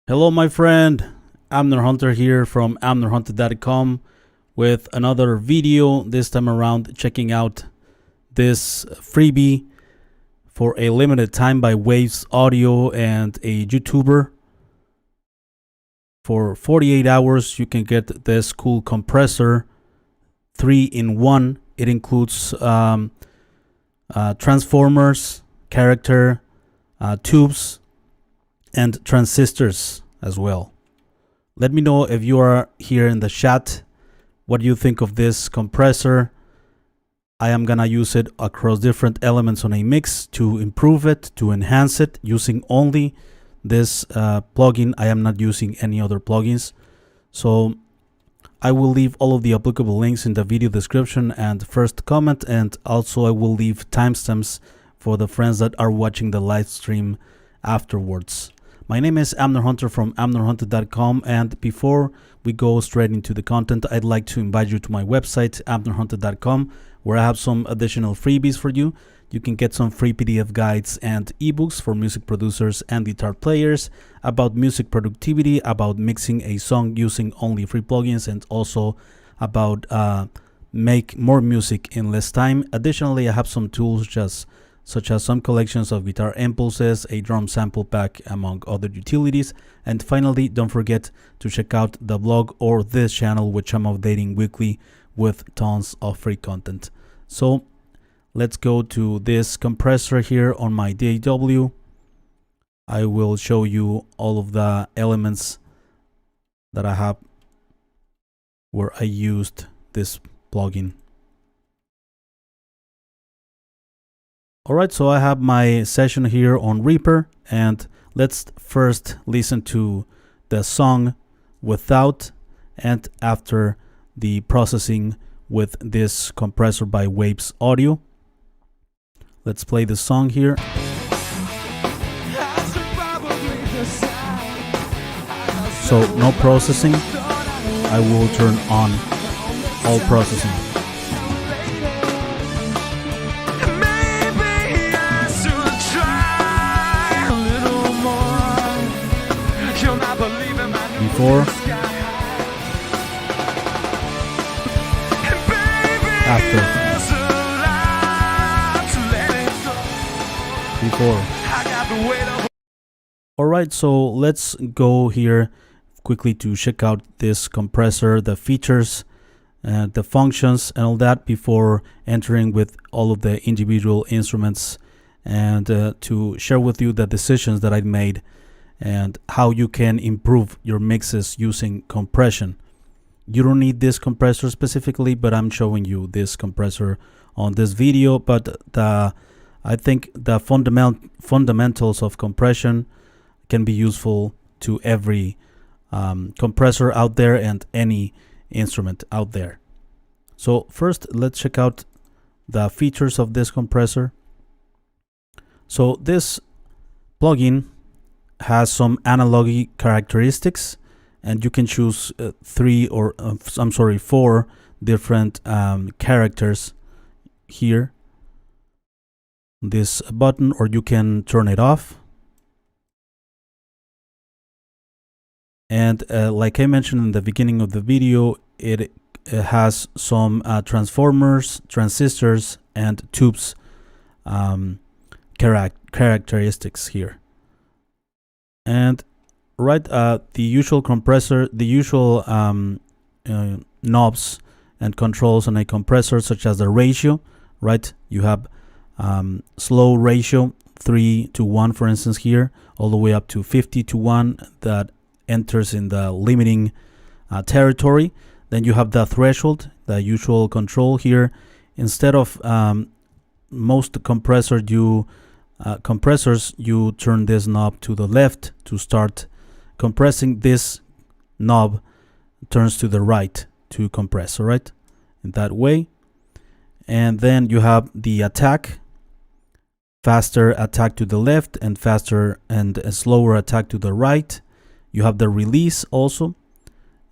Hello, my friend. Amner Hunter here from amnerhunter.com with another video. This time around, checking out this freebie for a limited time by Waves Audio and a YouTuber. For 48 hours, you can get this cool compressor 3-in-1. It includes transformers, character, tubes, and transistors as well. Let me know if you are here in the chat. What do you think of this compressor? I am gonna use it across different elements on a mix to improve it, to enhance it, using only this plugin. I am not using any other plugins. So I will leave all of the applicable links in the video description and first comment, and also I will leave timestamps for the friends that are watching the live stream afterwards. My name is Amner Hunter from amnerhunter.com, and before we go straight into the content, I'd like to invite you to my website, amnerhunter.com, where I have some additional freebies for you. You can get some free PDF guides and ebooks for music producers and guitar players about music productivity, about mixing a song using only free plugins, and also about make more music in less time. Additionally, I have some tools such as some collections of guitar impulses, a drum sample pack, among other utilities. And finally, don't forget to check out the blog or this channel, which I'm updating weekly with tons of free content. So let's go to this compressor here on my DAW. I will show you all of the elements that I have where I used this plugin. Alright, so I have my session here on Reaper, and let's first listen to the song without and after the processing with this compressor by Waves Audio. Let's play the song here. So no processing. I will turn on all processing. Before, after, before. Alright, so let's go here quickly to check out this compressor, the features, the functions and all that before entering with all of the individual instruments, and to share with you the decisions that I made and how you can improve your mixes using compression. You don't need this compressor specifically, but I'm showing you this compressor on this video. But I think the fundamentals of compression can be useful to every compressor out there and any instrument out there. So first, let's check out the features of this compressor. So this plugin has some analog characteristics, and you can choose 4 different characters here, this button, or you can turn it off. And like I mentioned in the beginning of the video, it has some transformers, transistors, and tubes characteristics here. And right, the usual compressor, the usual knobs and controls on a compressor, such as the ratio, right? You have slow ratio 3:1, for instance, here, all the way up to 50:1 that enters in the limiting territory. Then you have the threshold, the usual control here. Instead of most compressors, you turn this knob to the left to start compressing. This knob turns to the right to compress, all right, in that way. And then you have the attack, faster attack to the left and faster and a slower attack to the right. You have the release also,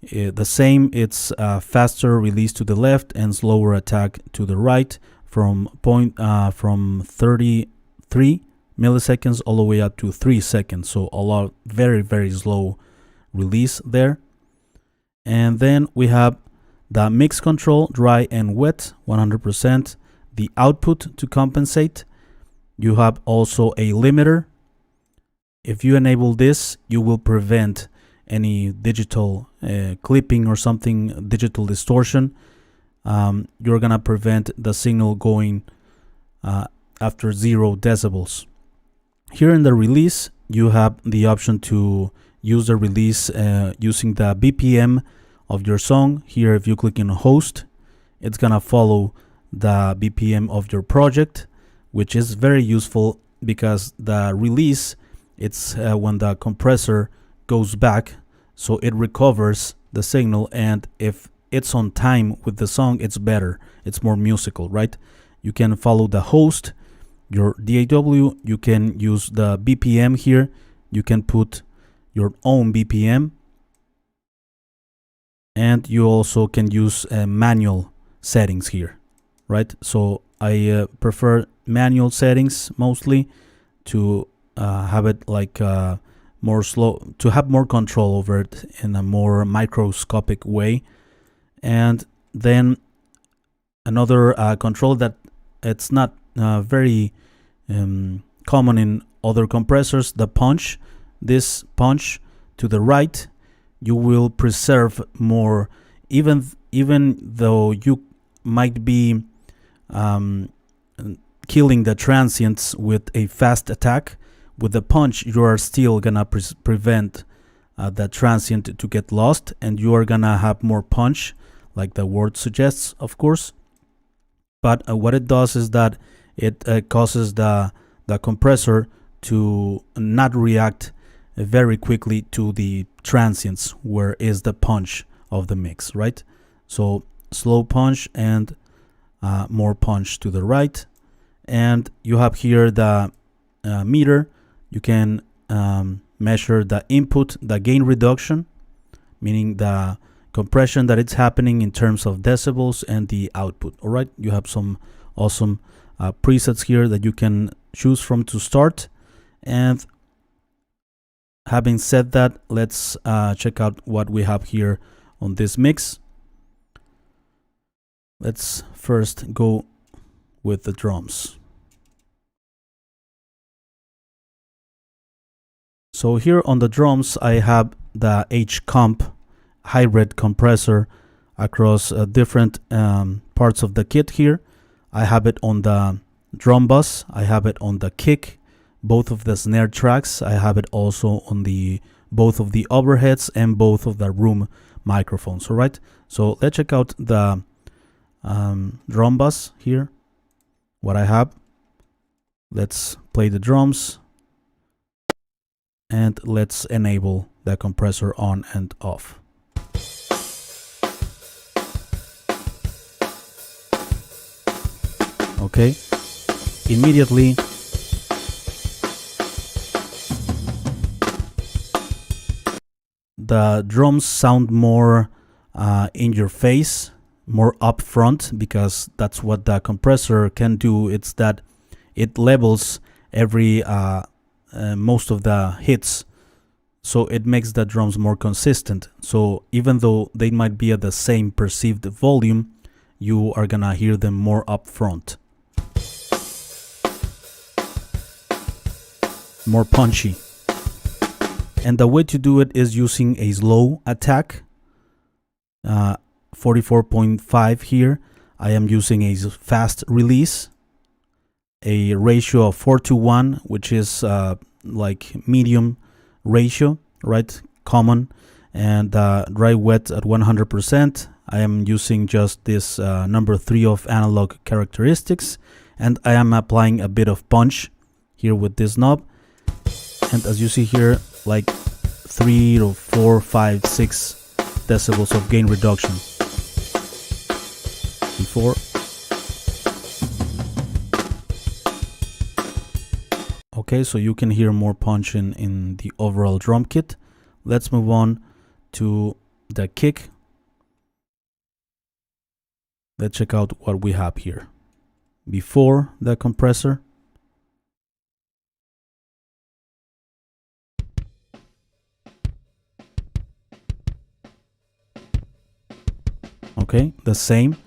the same, it's faster release to the left and slower attack to the right from 33 milliseconds all the way up to 3 seconds. So a lot, very, very slow release there. And then we have the mix control, dry and wet, 100%. The output to compensate. You have also a limiter. If you enable this, you will prevent any digital clipping or something, digital distortion. You're gonna prevent the signal going after 0 decibels. Here in the release, you have the option to use the release using the BPM of your song. Here, if you click on host, it's gonna follow the BPM of your project, which is very useful because the release, it's when the compressor goes back, so it recovers the signal, and if it's on time with the song, it's better, it's more musical, right? You can follow the host, your DAW, you can use the BPM here, you can put your own BPM, and you also can use manual settings here, right? So I prefer manual settings mostly to have it like more slow, to have more control over it in a more microscopic way. And then another control that it's not very common in other compressors, the punch. This punch to the right, you will preserve more, even though you might be killing the transients with a fast attack. With the punch, you are still gonna prevent the transient to get lost, and you are gonna have more punch, like the word suggests, of course. But what it does is that it causes the compressor to not react very quickly to the transients, where is the punch of the mix, right? So slow punch and more punch to the right. And you have here the meter. You can measure the input, the gain reduction, meaning the compression that it's happening in terms of decibels, and the output. All right, you have some awesome presets here that you can choose from to start. And having said that, let's check out what we have here on this mix. Let's first go with the drums. So here on the drums, I have the H-Comp hybrid compressor across different parts of the kit here. I have it on the drum bus, I have it on the kick, both of the snare tracks. I have it also on the both of the overheads and both of the room microphones. All right, so let's check out the drum bus here, what I have. Let's play the drums and let's enable the compressor on and off. Okay, immediately the drums sound more in your face, more upfront, because that's what the compressor can do. It's that it levels every most of the hits, so it makes the drums more consistent. So even though they might be at the same perceived volume, you are gonna hear them more upfront, more punchy. And the way to do it is using a slow attack, 44.5 here. I am using a fast release, a ratio of 4:1, which is like medium ratio, right? Common. And dry wet at 100%. I am using just this number 3 of analog characteristics, and I am applying a bit of punch here with this knob. And as you see here, like 3 to 4, 5, 6 decibels of gain reduction. Before. Okay, so you can hear more punch in the overall drum kit. Let's move on to the kick. Let's check out what we have here. Before the compressor, Okay, the same.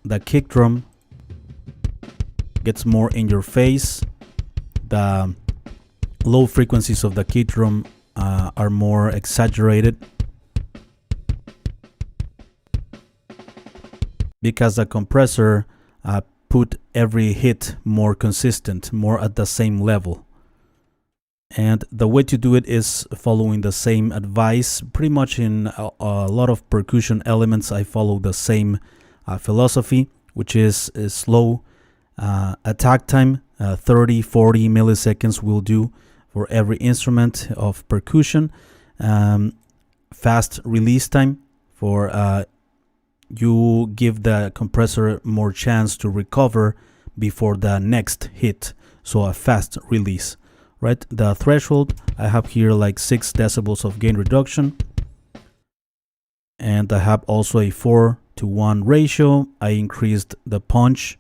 The kick drum gets more in your face. The low frequencies of the kick drum are more exaggerated because the compressor put every hit more consistent, more at the same level. And the way to do it is following the same advice. Pretty much in a lot of percussion elements, I follow the same philosophy, which is slow attack time. 30-40 milliseconds will do for every instrument of percussion. Fast release time for you give the compressor more chance to recover before the next hit. So a fast release, right? The threshold, I have here like 6 decibels of gain reduction. And I have also a 4:1 ratio. I increased the punch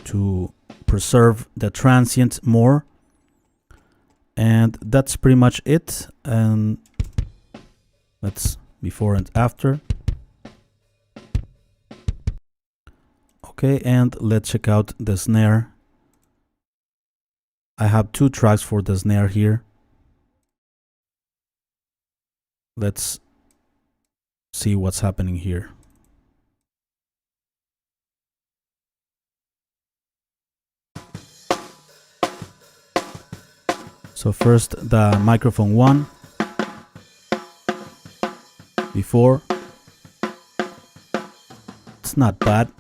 to preserve the transient more. And that's pretty much it. And let's before and after. Okay, and let's check out the snare. I have 2 tracks for the snare here. Let's see what's happening here. So first the microphone 1 before. It's not bad,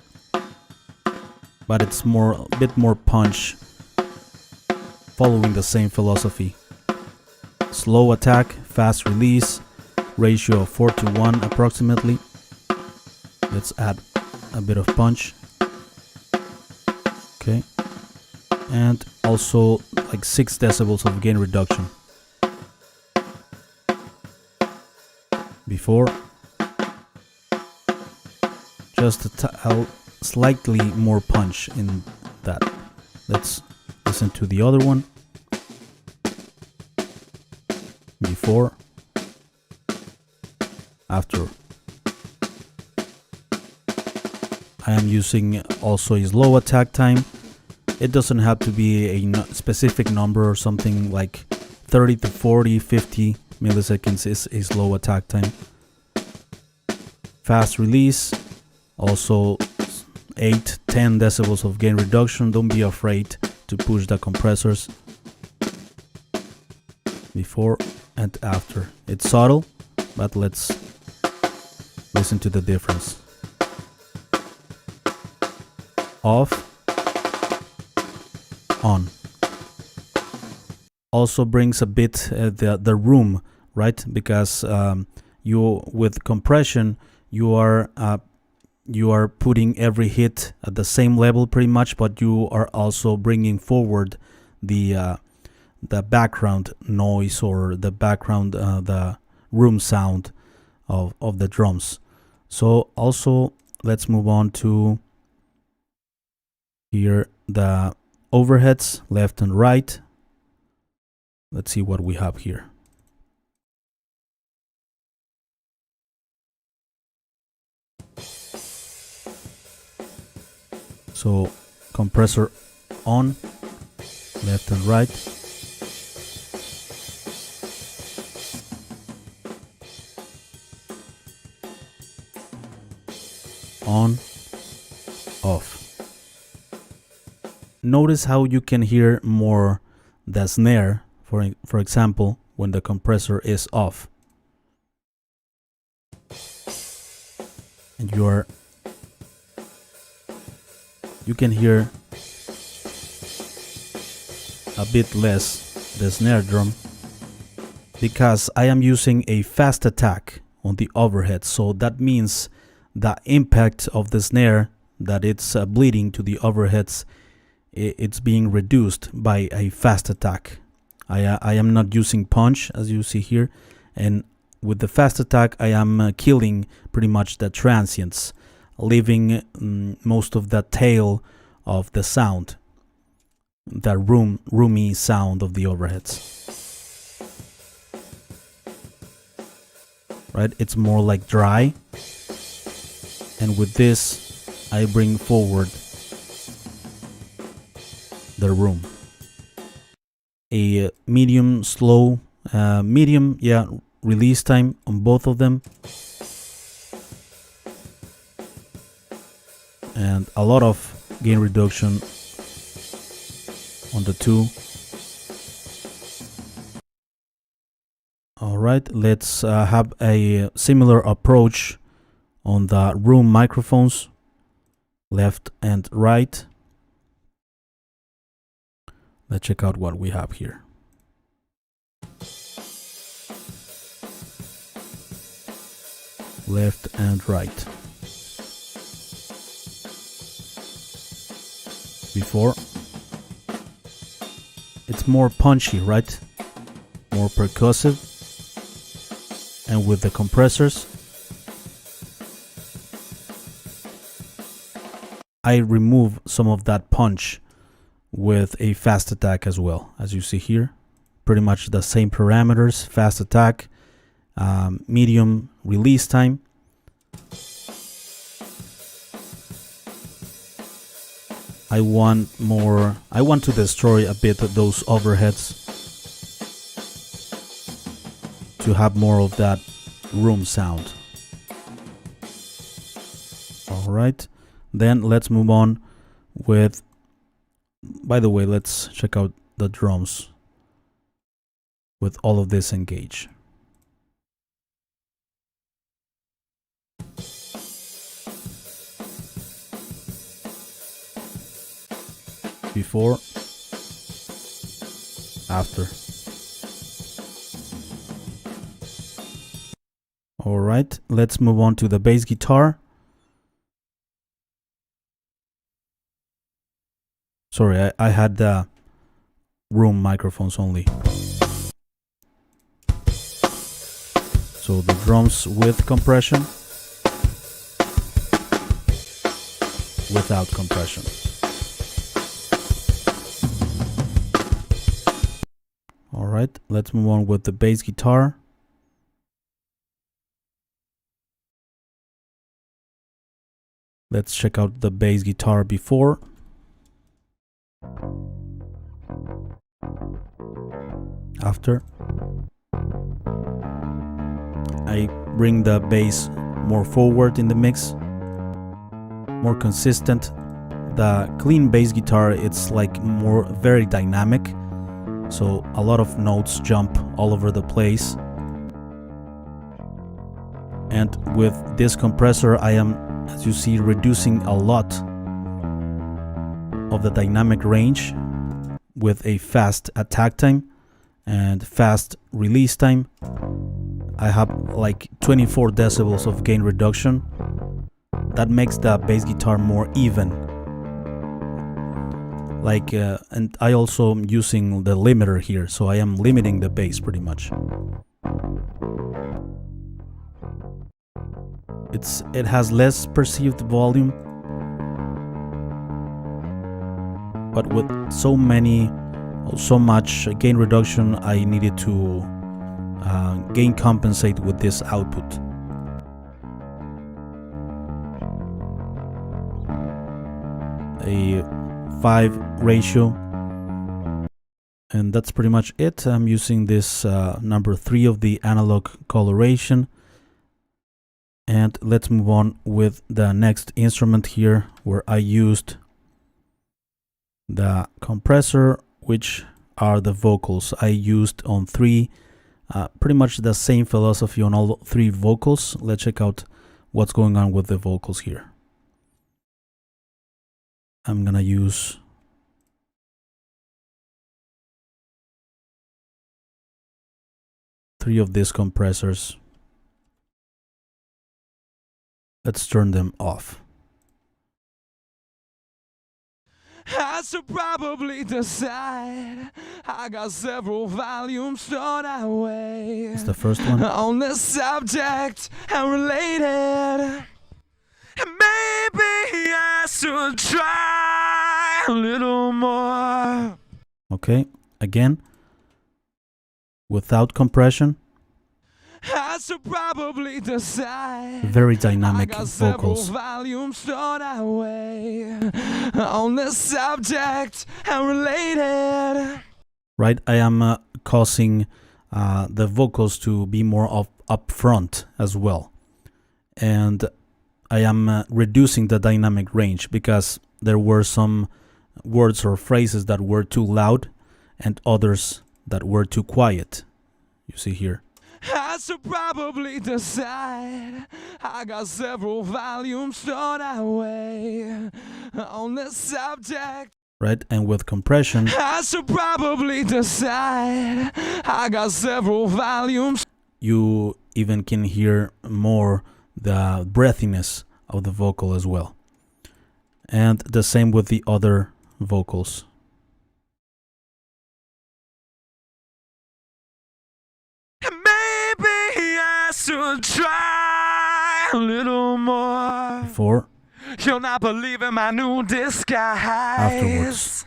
but it's a bit more punch, following the same philosophy. Slow attack, fast release, ratio of 4:1 approximately. Let's add a bit of punch. Okay. And also like 6 decibels of gain reduction. Before. Just a slightly more punch in that. Let's listen to the other one. Before. After. I am using also a slow attack time. It doesn't have to be a specific number or something, like 30 to 40, 50 milliseconds is a slow attack time. Fast release, also 8-10 decibels of gain reduction. Don't be afraid to push the compressors. Before and after. It's subtle, but let's listen to the difference. Off, on. Also brings a bit the room, right? Because you with compression you are putting every hit at the same level pretty much, but you are also bringing forward the background noise or the background the room sound of the drums. So also let's move on to here the overheads, left and right. Let's see what we have here. So compressor on, left and right. On, off. Notice how you can hear more the snare, for example, when the compressor is off. And you can hear a bit less the snare drum because I am using a fast attack on the overhead. So that means the impact of the snare that it's bleeding to the overheads, it's being reduced by a fast attack. I am not using punch, as you see here, and with the fast attack I am killing pretty much the transients, leaving most of the tail of the sound, the roomy sound of the overheads. right? It's more like dry. And with this, I bring forward the room. A medium, slow, medium, yeah, release time on both of them. And a lot of gain reduction on the two. All right, let's have a similar approach on the room microphones, left and right. Let's check out what we have here. Left and right. Before, it's more punchy, right? More percussive. And with the compressors, I remove some of that punch with a fast attack as well. As you see here, pretty much the same parameters: fast attack, medium release time. I want to destroy a bit of those overheads to have more of that room sound. All right, then let's move on with, by the way, let's check out the drums with all of this engaged. Before, after. All right, let's move on to the bass guitar. Sorry, I had the room microphones only. So the drums with compression, without compression. All right, let's move on with the bass guitar. Let's check out the bass guitar before. After. I bring the bass more forward in the mix, more consistent. The clean bass guitar, it's like very dynamic, so a lot of notes jump all over the place. And with this compressor, I am, as you see, reducing a lot of the dynamic range with a fast attack time and fast release time. I have like 24 decibels of gain reduction. That makes the bass guitar more even. And I also am using the limiter here, so I am limiting the bass pretty much. It has less perceived volume, but with so much gain reduction, I needed to gain compensate with this output. A 5 ratio, and that's pretty much it. I'm using this number 3 of the analog coloration. And let's move on with the next instrument here, where I used the compressor, which are the vocals. I used on 3, pretty much the same philosophy on all 3 vocals. Let's check out what's going on with the vocals here. I'm gonna use three of these compressors. Let's turn them off. I should probably decide. I got several volumes stored away. It's the first one. On the subject and related. Maybe I should try a little more. Okay, again, without compression. I I should probably decide. Very I dynamic got several vocals. volumes stored away on this subject and related. Right, I am causing the vocals to be more up front as well, and I am reducing the dynamic range because there were some words or phrases that were too loud and others that were too quiet. You see here. I should probably decide. I got several volumes stored away on this subject. Right, and with compression, I should probably decide. I got several volumes. you even can hear more the breathiness of the vocal as well. And the same with the other vocals. Maybe I should try a little more. Before, You'll not believe in my new disguise. afterwards.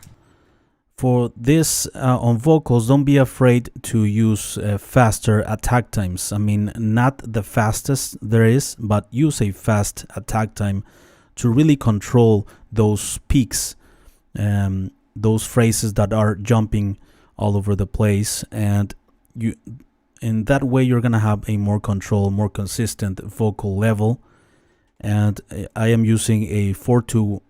For this on vocals, don't be afraid to use faster attack times. I mean, not the fastest there is, but use a fast attack time to really control those peaks, those phrases that are jumping all over the place, and you, in that way, you're gonna have a more control, more consistent vocal level. And I am using a 4 to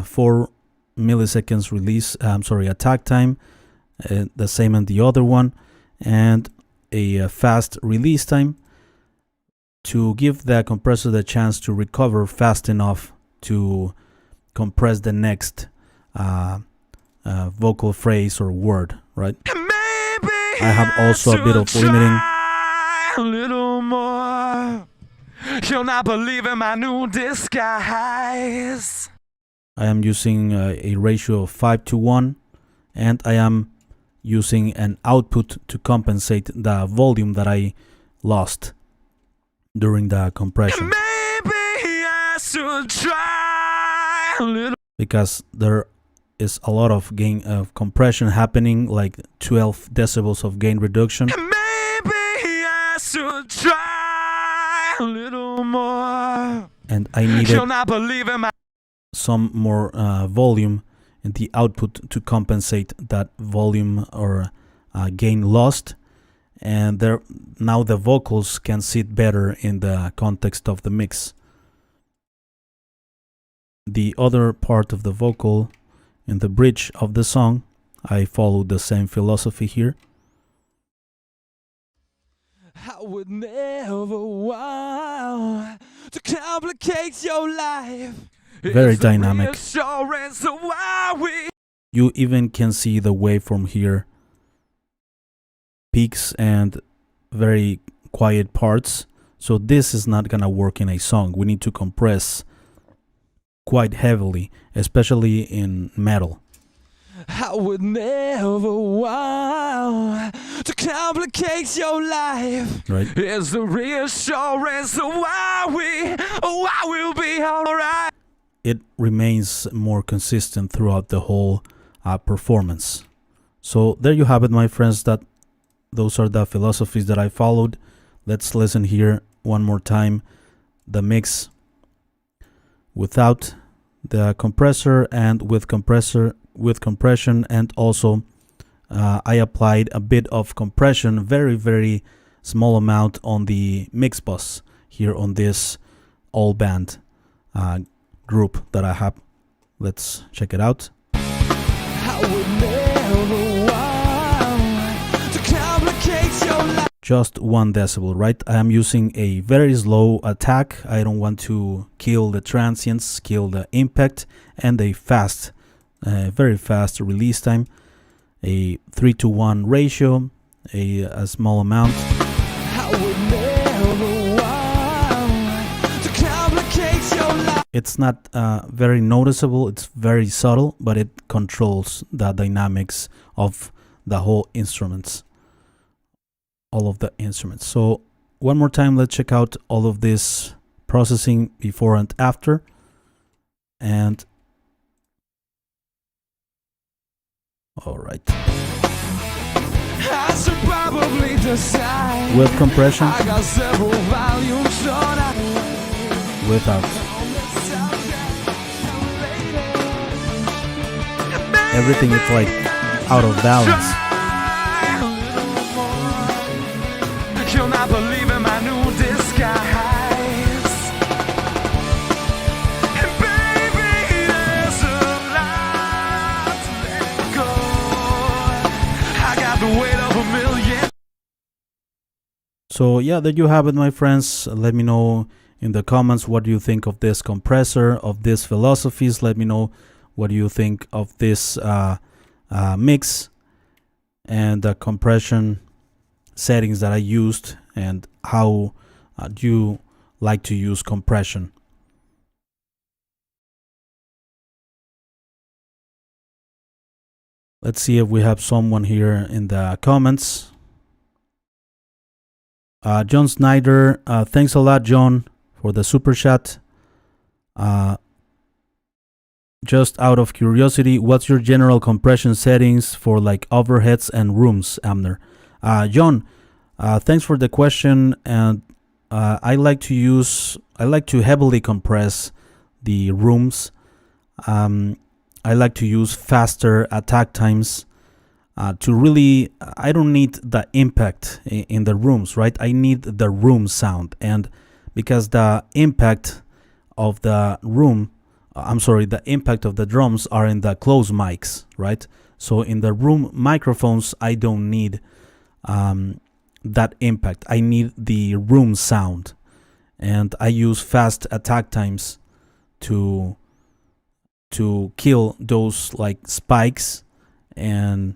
4 milliseconds release, attack time, the same in the other one, and a fast release time to give the compressor the chance to recover fast enough to compress the next vocal phrase or word, right? Maybe I have also a bit of limiting. a little more. You'll not believe in my new disguise. I am using a ratio of 5 to 1, and I am using an output to compensate the volume that I lost during the compression. Maybe I should try a little. Because there is a lot of gain of compression happening, like 12 decibels of gain reduction. Maybe I should try a little more. And I needed You'll not believe in my. some more volume in the output to compensate that volume or gain lost, and there now the vocals can sit better in the context of the mix. The other part of the vocal in the bridge of the song, I followed the same philosophy here. I would never want to complicate your life. Very It's the dynamic. reassurance of why we. You even can see the waveform here. Peaks and very quiet parts. So this is not gonna work in a song. We need to compress quite heavily, especially in metal. I would never want to complicate your life. Right? It's the reassurance of why we'll be alright. It remains more consistent throughout the whole performance. So there you have it, my friends. Those are the philosophies that I followed. Let's listen here one more time. The mix without the compressor and with compression, and also I applied a bit of compression, very small amount on the mix bus here on this all band group that I have. Let's check it out. I would never want to complicate your life. Just 1 decibel, right? I am using a very slow attack. I don't want to kill the transients, kill the impact, and a fast, very fast release time. A 3 to 1 ratio, a small amount. I would never want to complicate your life. It's not very noticeable, it's very subtle, but it controls the dynamics of the whole instruments. All of the instruments. So one more time, let's check out all of this processing before and after. And all right. I should probably the side. with compression, I got several volumes on without. Everything is like out of balance. You'll not believe in my new disguise. And baby, there's a lot to let go. I got the weight of a million. So yeah, there you have it, my friends. Let me know in the comments what do you think of this compressor, of these philosophies. Let me know what do you think of this mix and the compression settings that I used, and how do you like to use compression. Let's see if we have someone here in the comments. John Snyder, thanks a lot, John, for the super chat. Just out of curiosity, what's your general compression settings for like overheads and rooms, Amner? John, thanks for the question. And I like to heavily compress the rooms. I like to use faster attack times to really, I don't need the impact in the rooms, right? I need the room sound. And because the impact of the the impact of the drums are in the closed mics, right? So in the room microphones, I don't need that impact. I need the room sound. And I use fast attack times to kill those like spikes and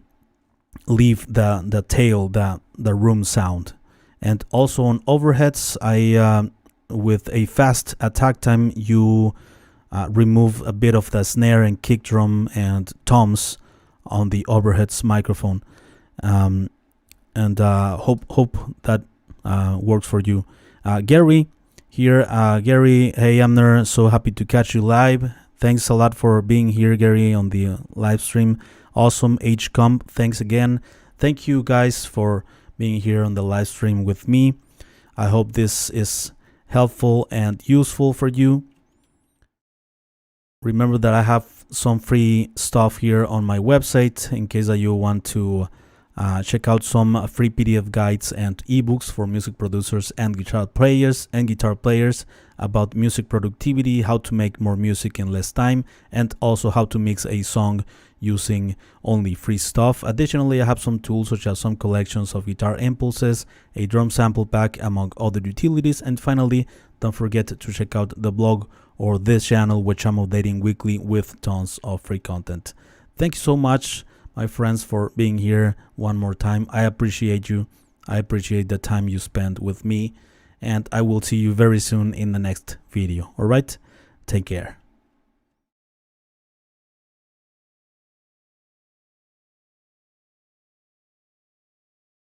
leave the tail, the room sound. And also on overheads, I with a fast attack time, you remove a bit of the snare and kick drum and toms on the overheads microphone, and hope that works for you. Gary here, Gary, hey Amner, so happy to catch you live. Thanks a lot for being here, Gary, on the live stream. Awesome, HComp, thanks again. Thank you guys for being here on the live stream with me. I hope this is helpful and useful for you. Remember that I have some free stuff here on my website in case that you want to check out some free PDF guides and ebooks for music producers and guitar players about music productivity, how to make more music in less time, and also how to mix a song using only free stuff. Additionally, I have some tools such as some collections of guitar impulses, a drum sample pack, among other utilities. And finally, don't forget to check out the blog or this channel, which I'm updating weekly with tons of free content. Thank you so much, my friends, for being here one more time. I appreciate you. I appreciate the time you spend with me, and I will see you very soon in the next video. All right, take care.